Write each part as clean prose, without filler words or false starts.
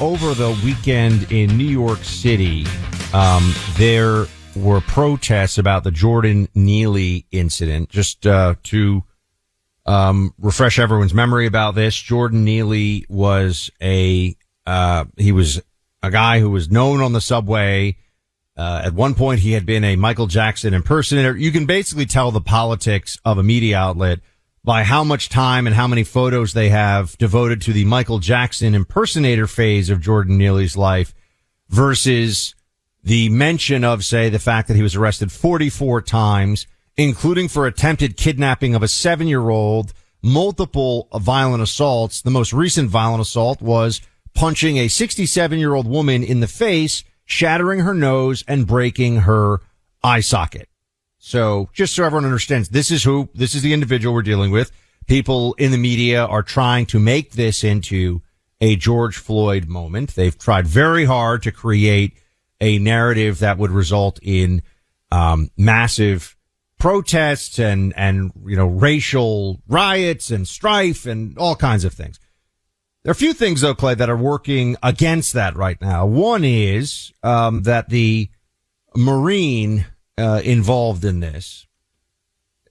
over the weekend in New York City, there were protests about the Jordan Neely incident. Just to refresh everyone's memory about this, Jordan Neely was he was a guy who was known on the subway. At one point, he had been a Michael Jackson impersonator. You can basically tell the politics of a media outlet by how much time and how many photos they have devoted to the Michael Jackson impersonator phase of Jordan Neely's life versus the mention of, say, the fact that he was arrested 44 times, including for attempted kidnapping of a 7-year-old, multiple violent assaults. The most recent violent assault was punching a 67-year-old woman in the face, shattering her nose and breaking her eye socket. So just so everyone understands, this is the individual we're dealing with. People in the media are trying to make this into a George Floyd moment. They've tried very hard to create a narrative that would result in massive protests and racial riots and strife and all kinds of things. There are a few things, though, Clay, that are working against that right now. One is that the Marine involved in this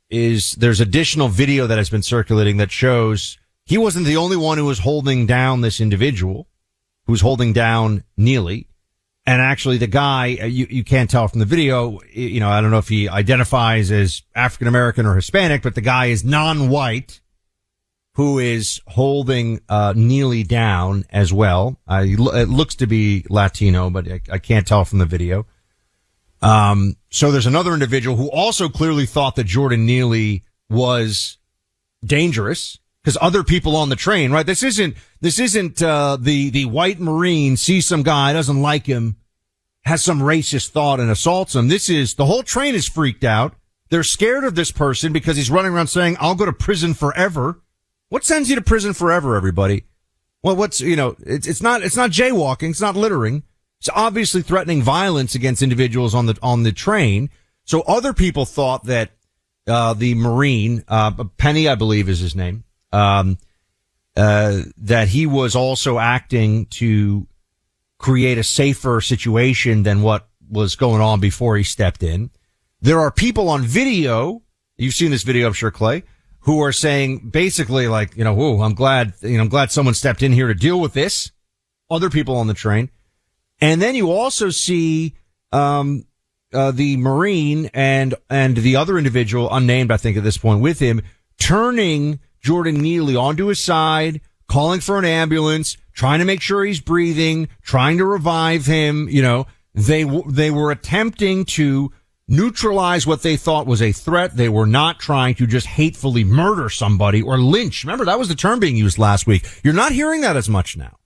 there's additional video that has been circulating that shows he wasn't the only one who was holding down this individual, who was holding down Neely. And actually the guy, you can't tell from the video, I don't know if he identifies as African American or Hispanic, but the guy is non-white who is holding Neely down as well. It looks to be Latino, but I can't tell from the video. So there's another individual who also clearly thought that Jordan Neely was dangerous because other people on the train, right? This isn't the white Marine sees some guy, doesn't like him, has some racist thought and assaults him. The whole train is freaked out. They're scared of this person because he's running around saying, I'll go to prison forever. What sends you to prison forever, everybody? Well, it's not jaywalking. It's not littering. It's obviously threatening violence against individuals on the train. So other people thought that, the Marine, Penny, I believe is his name, that he was also acting to create a safer situation than what was going on before he stepped in. There are people on video, you've seen this video, I'm sure, Clay, who are saying basically like, I'm glad someone stepped in here to deal with this. Other people on the train. And then you also see, the Marine and the other individual, unnamed, I think at this point, with him, turning Jordan Neely onto his side, calling for an ambulance, trying to make sure he's breathing, trying to revive him. They were attempting to neutralize what they thought was a threat. They were not trying to just hatefully murder somebody or lynch. Remember, that was the term being used last week. You're not hearing that as much now.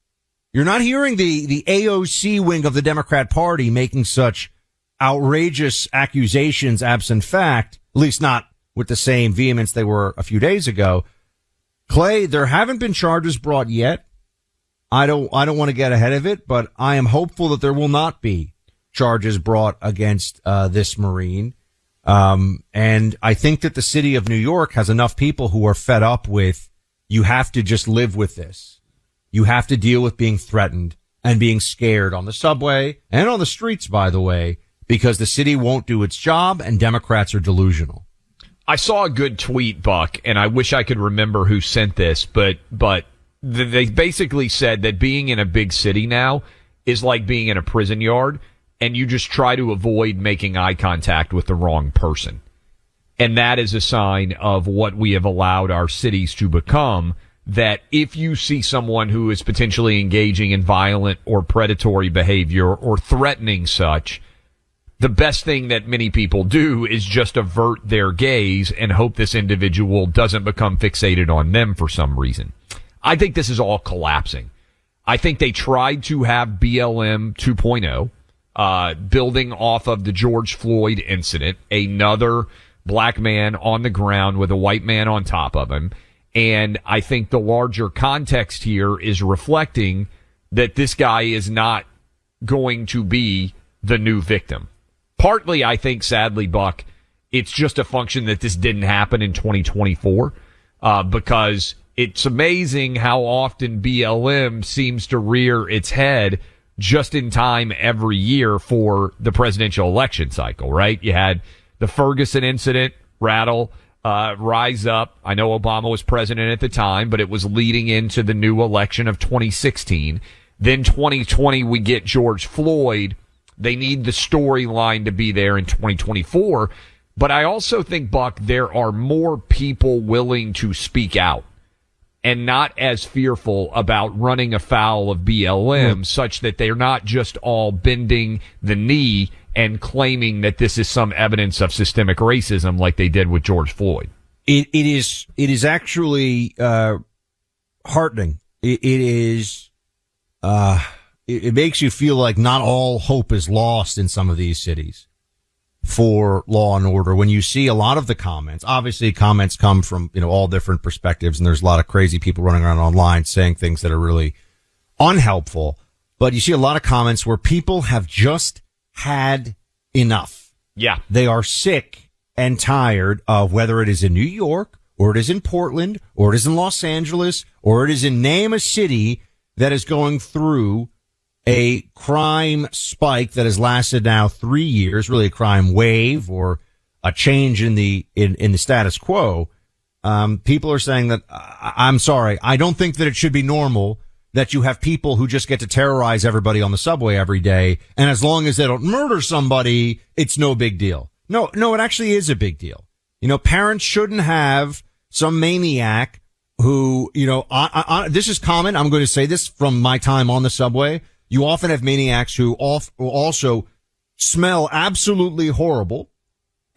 You're not hearing the AOC wing of the Democrat Party making such outrageous accusations absent fact, at least not with the same vehemence they were a few days ago. Clay, there haven't been charges brought yet. I don't want to get ahead of it, but I am hopeful that there will not be charges brought against this Marine. And I think that the city of New York has enough people who are fed up with, you have to just live with this. You have to deal with being threatened and being scared on the subway and on the streets, by the way, because the city won't do its job and Democrats are delusional. I saw a good tweet, Buck, and I wish I could remember who sent this, but they basically said that being in a big city now is like being in a prison yard, and you just try to avoid making eye contact with the wrong person. And that is a sign of what we have allowed our cities to become, that if you see someone who is potentially engaging in violent or predatory behavior or threatening such, the best thing that many people do is just avert their gaze and hope this individual doesn't become fixated on them for some reason. I think this is all collapsing. I think they tried to have BLM 2.0, building off of the George Floyd incident, another black man on the ground with a white man on top of him. And I think the larger context here is reflecting that this guy is not going to be the new victim. Partly, I think, sadly, Buck, it's just a function that this didn't happen in 2024, because it's amazing how often BLM seems to rear its head just in time every year for the presidential election cycle, right? You had the Ferguson incident rattle rise up. I know Obama was president at the time, but it was leading into the new election of 2016. Then 2020, we get George Floyd. They need the storyline to be there in 2024. But I also think, Buck, there are more people willing to speak out and not as fearful about running afoul of BLM, such that they're not just all bending the knee and claiming that this is some evidence of systemic racism like they did with George Floyd. It is actually heartening. It makes you feel like not all hope is lost in some of these cities for law and order. When you see a lot of the comments, obviously comments come from, all different perspectives, and there's a lot of crazy people running around online saying things that are really unhelpful. But you see a lot of comments where people have just had enough. Yeah. They are sick and tired of, whether it is in New York or it is in Portland or it is in Los Angeles or it is in name a city that is going through a crime spike that has lasted now 3 years, really a crime wave or a change in the status quo. People are saying that, I'm sorry, I don't think that it should be normal that you have people who just get to terrorize everybody on the subway every day. And as long as they don't murder somebody, it's no big deal. No, it actually is a big deal. Parents shouldn't have some maniac who, this is common. I'm going to say this from my time on the subway. You often have maniacs who also smell absolutely horrible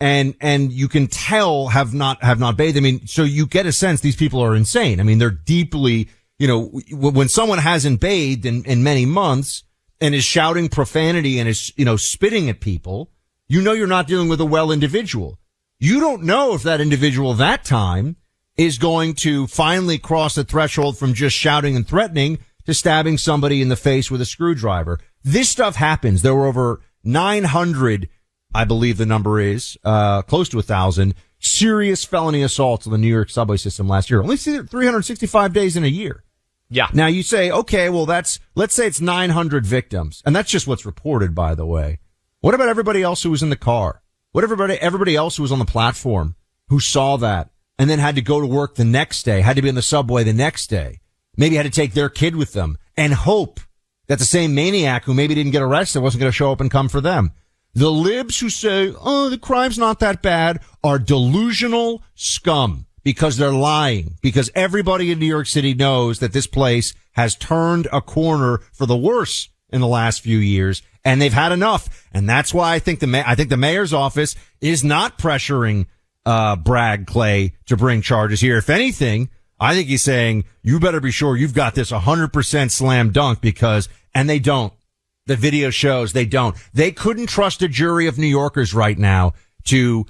and you can tell have not bathed. I mean, so you get a sense these people are insane. I mean, they're deeply, when someone hasn't bathed in many months and is shouting profanity and is, spitting at people, you're not dealing with a well individual. You don't know if that individual that time is going to finally cross the threshold from just shouting and threatening to stabbing somebody in the face with a screwdriver. This stuff happens. There were over 900, I believe the number is, close to 1,000 serious felony assaults on the New York subway system last year. Only 365 days in a year. Yeah. Now you say, okay, well let's say it's 900 victims. And that's just what's reported, by the way. What about everybody else who was in the car? What everybody else who was on the platform who saw that and then had to go to work the next day, had to be on the subway the next day, maybe had to take their kid with them and hope that the same maniac who maybe didn't get arrested wasn't going to show up and come for them. The libs who say, the crime's not that bad are delusional scum because they're lying, because everybody in New York City knows that this place has turned a corner for the worse in the last few years, and they've had enough. And that's why I think the mayor's office is not pressuring Bragg Clay to bring charges here. If anything, I think he's saying, you better be sure you've got this 100% slam dunk and they don't. The video shows they don't. They couldn't trust a jury of New Yorkers right now to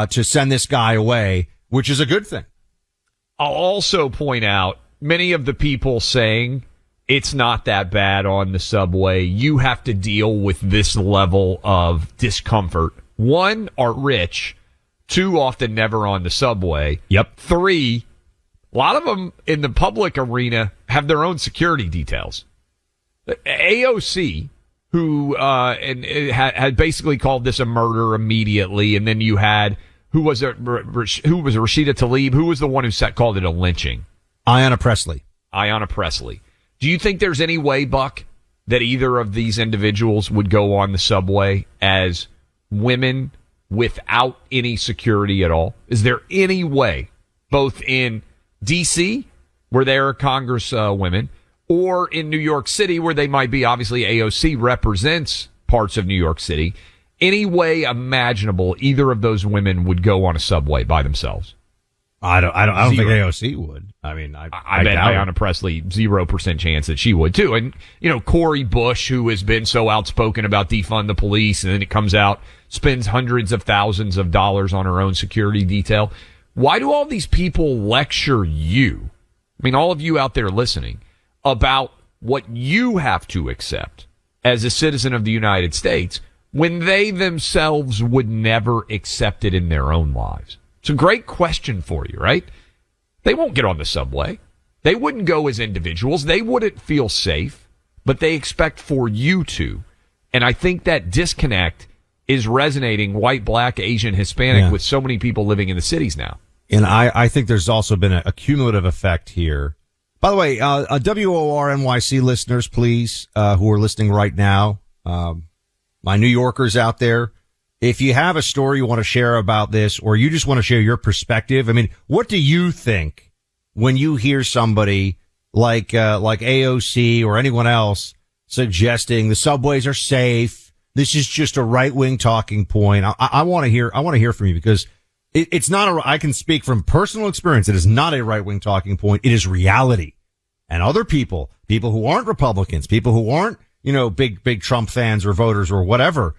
send this guy away, which is a good thing. I'll also point out many of the people saying it's not that bad on the subway. You have to deal with this level of discomfort. One, are rich. Two, often never on the subway. Yep. Three, a lot of them in the public arena have their own security details. AOC, who had basically called this a murder immediately, and then you had who was Rashida Tlaib, who was the one who called it a lynching? Ayanna Pressley. Do you think there's any way, Buck, that either of these individuals would go on the subway as women without any security at all? Is there any way, both in D.C., where there are congresswomen, or in New York City, where they might be, obviously AOC represents parts of New York City, any way imaginable either of those women would go on a subway by themselves? I don't think AOC would. I mean, I bet Ayanna Pressley, 0% chance that she would too. And, Cori Bush, who has been so outspoken about defund the police, and then it comes out, spends hundreds of thousands of dollars on her own security detail. Why do all these people lecture you? I mean, all of you out there listening, about what you have to accept as a citizen of the United States when they themselves would never accept it in their own lives? It's a great question for you, right? They won't get on the subway. They wouldn't go as individuals. They wouldn't feel safe, but they expect for you to. And I think that disconnect is resonating white, black, Asian, Hispanic with so many people living in the cities now. And I think there's also been a cumulative effect here. By the way, WOR NYC listeners, please, who are listening right now, my New Yorkers out there, if you have a story you want to share about this, or you just want to share your perspective, I mean, what do you think when you hear somebody like AOC or anyone else suggesting the subways are safe? This is just a right-wing talking point. I want to hear from you, because it's not I can speak from personal experience. It is not a right-wing talking point. It is reality. And other people who aren't Republicans, people who aren't, big Trump fans or voters or whatever,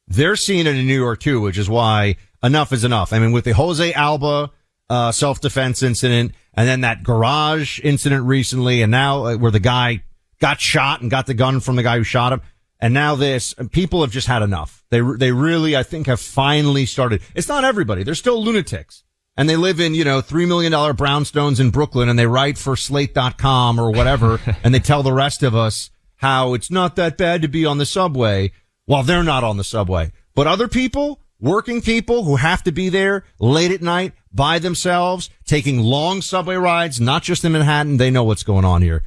they're seeing it in New York too, which is why enough is enough. I mean, with the Jose Alba, self-defense incident, and then that garage incident recently, and now where the guy got shot and got the gun from the guy who shot him. And now this, people have just had enough. They really, I think, have finally started. It's not everybody. They're still lunatics. And they live in, $3 million brownstones in Brooklyn, and they write for Slate.com or whatever, and they tell the rest of us how it's not that bad to be on the subway while they're not on the subway. But other people, working people who have to be there late at night by themselves, taking long subway rides, not just in Manhattan, they know what's going on here.